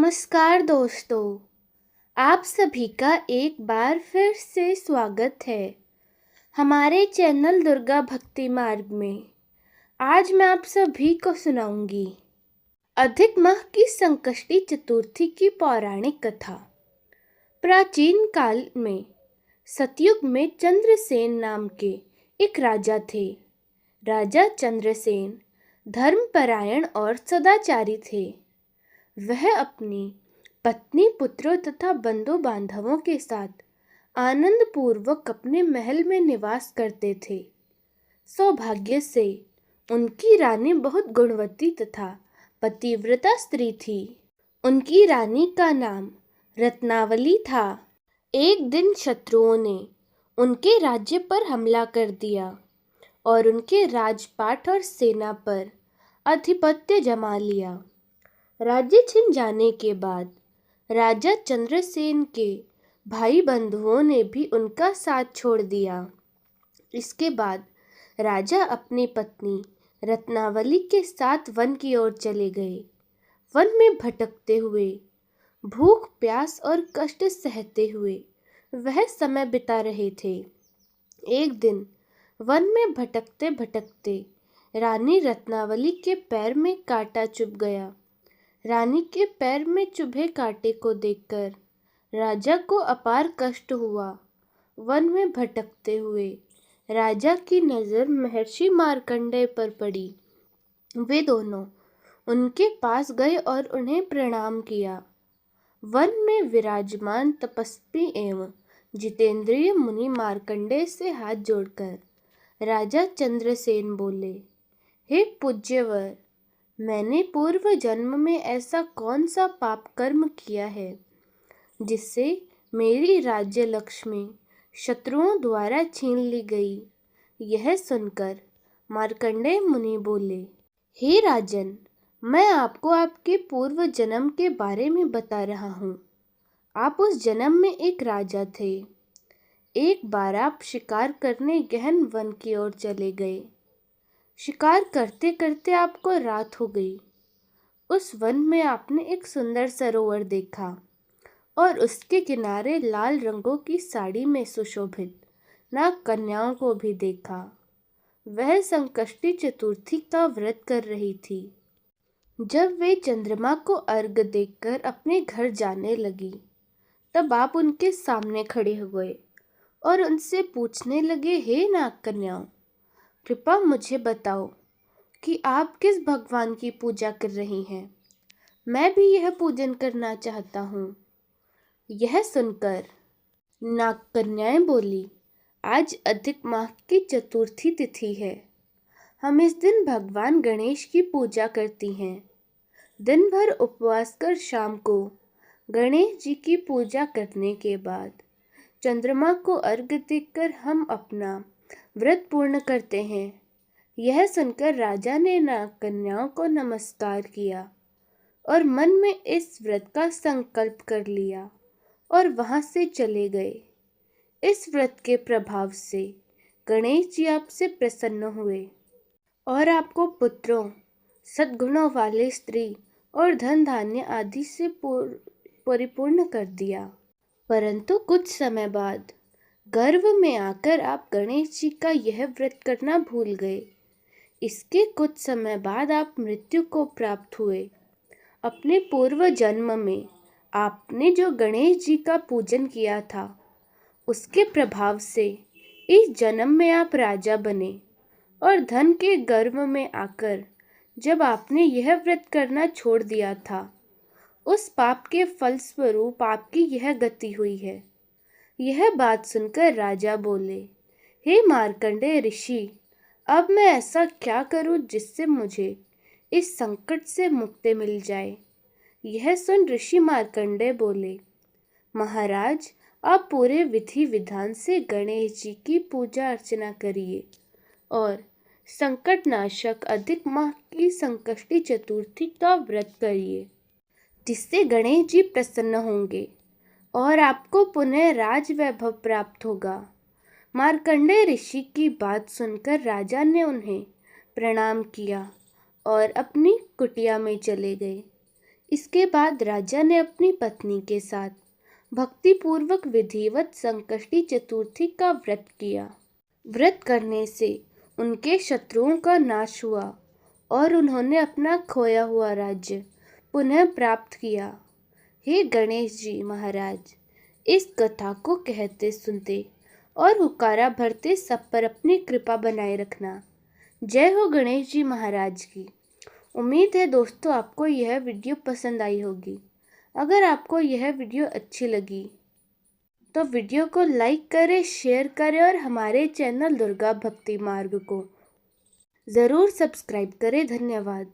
नमस्कार दोस्तों, आप सभी का एक बार फिर से स्वागत है हमारे चैनल दुर्गा भक्ति मार्ग में। आज मैं आप सभी को सुनाऊंगी अधिक माह की संकष्टी चतुर्थी की पौराणिक कथा। प्राचीन काल में सतयुग में चंद्रसेन नाम के एक राजा थे। राजा चंद्रसेन धर्मपरायण और सदाचारी थे। वह अपनी पत्नी, पुत्रों तथा बंधु बांधवों के साथ आनंद पूर्वक अपने महल में निवास करते थे। सौभाग्य से उनकी रानी बहुत गुणवती तथा पतिव्रता स्त्री थी। उनकी रानी का नाम रत्नावली था। एक दिन शत्रुओं ने उनके राज्य पर हमला कर दिया और उनके राजपाट और सेना पर आधिपत्य जमा लिया। राज्य छिन जाने के बाद राजा चंद्रसेन के भाई बंधुओं ने भी उनका साथ छोड़ दिया। इसके बाद राजा अपनी पत्नी रत्नावली के साथ वन की ओर चले गए। वन में भटकते हुए, भूख प्यास और कष्ट सहते हुए वह समय बिता रहे थे। एक दिन वन में भटकते भटकते रानी रत्नावली के पैर में कांटा चुभ गया। रानी के पैर में चुभे कांटे को देखकर राजा को अपार कष्ट हुआ। वन में भटकते हुए राजा की नज़र महर्षि मार्कंडेय पर पड़ी। वे दोनों उनके पास गए और उन्हें प्रणाम किया। वन में विराजमान तपस्वी एवं जितेंद्रिय मुनि मार्कंडेय से हाथ जोड़कर राजा चंद्रसेन बोले, हे पूज्यवर, मैंने पूर्व जन्म में ऐसा कौन सा पाप कर्म किया है जिससे मेरी राज्य लक्ष्मी शत्रुओं द्वारा छीन ली गई। यह सुनकर मार्कंडेय मुनि बोले, हे राजन, मैं आपको आपके पूर्व जन्म के बारे में बता रहा हूँ। आप उस जन्म में एक राजा थे। एक बार आप शिकार करने गहन वन की ओर चले गए। शिकार करते करते आपको रात हो गई। उस वन में आपने एक सुंदर सरोवर देखा और उसके किनारे लाल रंगों की साड़ी में सुशोभित नाग कन्याओं को भी देखा। वह संकष्टी चतुर्थी का व्रत कर रही थी। जब वे चंद्रमा को अर्घ्य देकर अपने घर जाने लगी, तब आप उनके सामने खड़े हुए और उनसे पूछने लगे, हे नाग कन्याओं, कृपा मुझे बताओ कि आप किस भगवान की पूजा कर रही हैं। मैं भी यह पूजन करना चाहता हूँ। यह सुनकर नाग कन्याएं बोली, आज अधिक माह की चतुर्थी तिथि है। हम इस दिन भगवान गणेश की पूजा करती हैं। दिन भर उपवास कर शाम को गणेश जी की पूजा करने के बाद चंद्रमा को अर्घ्य देकर हम अपना व्रत पूर्ण करते हैं। यह सुनकर राजा ने नाग कन्याओं को नमस्कार किया और मन में इस व्रत का संकल्प कर लिया और वहां से चले गए। इस व्रत के प्रभाव से गणेश जी आपसे प्रसन्न हुए और आपको पुत्रों, सद्गुणों वाले स्त्री और धन धान्य आदि से परिपूर्ण कर दिया। परंतु कुछ समय बाद गर्व में आकर आप गणेश जी का यह व्रत करना भूल गए। इसके कुछ समय बाद आप मृत्यु को प्राप्त हुए। अपने पूर्व जन्म में आपने जो गणेश जी का पूजन किया था, उसके प्रभाव से इस जन्म में आप राजा बने और धन के गर्व में आकर जब आपने यह व्रत करना छोड़ दिया था, उस पाप के फलस्वरूप आपकी यह गति हुई है। यह बात सुनकर राजा बोले, हे मार्कंडेय ऋषि, अब मैं ऐसा क्या करूं जिससे मुझे इस संकट से मुक्ति मिल जाए। यह सुन ऋषि मार्कंडेय बोले, महाराज, आप पूरे विधि विधान से गणेश जी की पूजा अर्चना करिए और संकट नाशक अधिक माह की संकष्टी चतुर्थी का व्रत करिए, जिससे गणेश जी प्रसन्न होंगे और आपको पुनः राज वैभव प्राप्त होगा। मार्कंडेय ऋषि की बात सुनकर राजा ने उन्हें प्रणाम किया और अपनी कुटिया में चले गए। इसके बाद राजा ने अपनी पत्नी के साथ भक्तिपूर्वक विधिवत संकष्टी चतुर्थी का व्रत किया। व्रत करने से उनके शत्रुओं का नाश हुआ और उन्होंने अपना खोया हुआ राज्य पुनः प्राप्त किया। हे गणेश जी महाराज, इस कथा को कहते सुनते और हुक्कारा भरते सब पर अपनी कृपा बनाए रखना। जय हो गणेश जी महाराज की। उम्मीद है दोस्तों आपको यह वीडियो पसंद आई होगी। अगर आपको यह वीडियो अच्छी लगी तो वीडियो को लाइक करें, शेयर करें और हमारे चैनल दुर्गा भक्ति मार्ग को ज़रूर सब्सक्राइब करें। धन्यवाद।